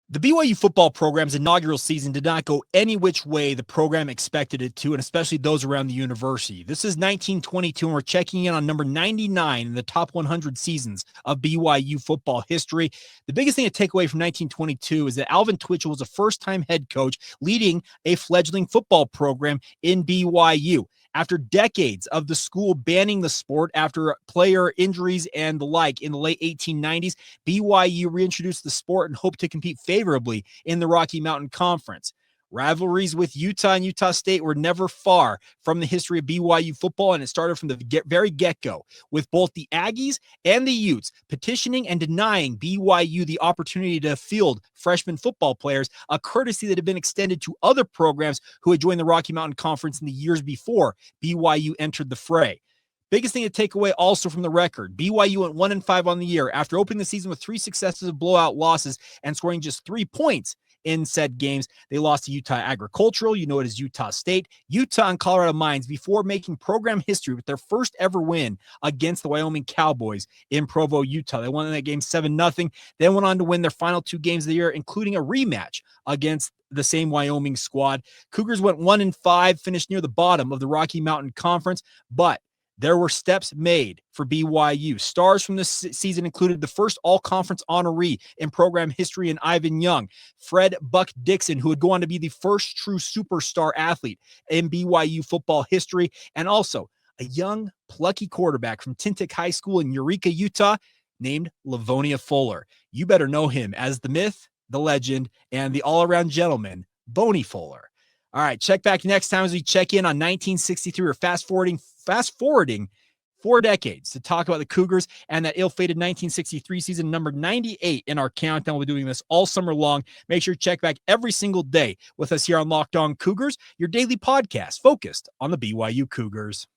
The BYU football program's inaugural season did not go any which way the program expected it to, and especially those around the university. This is 1922, and we're checking in on number 99 in the top 100 seasons of BYU football history. The biggest thing to take away from 1922 is that Alvin Twitchell was a first-time head coach leading a fledgling football program in BYU. After decades of the school banning the sport after player injuries and the like in the late 1890s, BYU reintroduced the sport and hoped to compete favorably in the Rocky Mountain Conference. Rivalries with Utah and Utah State were never far from the history of BYU football, and it started from the very get-go, with both the Aggies and the Utes petitioning and denying BYU the opportunity to field freshman football players, a courtesy that had been extended to other programs who had joined the Rocky Mountain Conference in the years before BYU entered the fray. Biggest thing to take away also from the record, BYU went 1-5 on the year after opening the season with 3 successive blowout losses and scoring just 3 points in said games. They lost to Utah Agricultural, you know it as Utah State, Utah, and Colorado Mines before making program history with their first ever win against the Wyoming Cowboys in Provo, Utah. They won that game 7-0, then went on to win their final 2 games of the year, including a rematch against the same Wyoming squad. Cougars went 1-5, finished near the bottom of the Rocky Mountain Conference, but there were steps made for BYU. Stars from this season included the first all-conference honoree in program history in Ivan Young, Fred Buck Dixon, who would go on to be the first true superstar athlete in BYU football history, and also a young, plucky quarterback from Tintic High School in Eureka, Utah, named Livonia Fuller. You better know him as the myth, the legend, and the all-around gentleman, Boney Fuller. All right, check back next time as we check in on 1963. We're fast-forwarding 4 decades to talk about the Cougars and that ill-fated 1963 season, number 98 in our countdown. We'll be doing this all summer long. Make sure to check back every single day with us here on Locked On Cougars, your daily podcast focused on the BYU Cougars.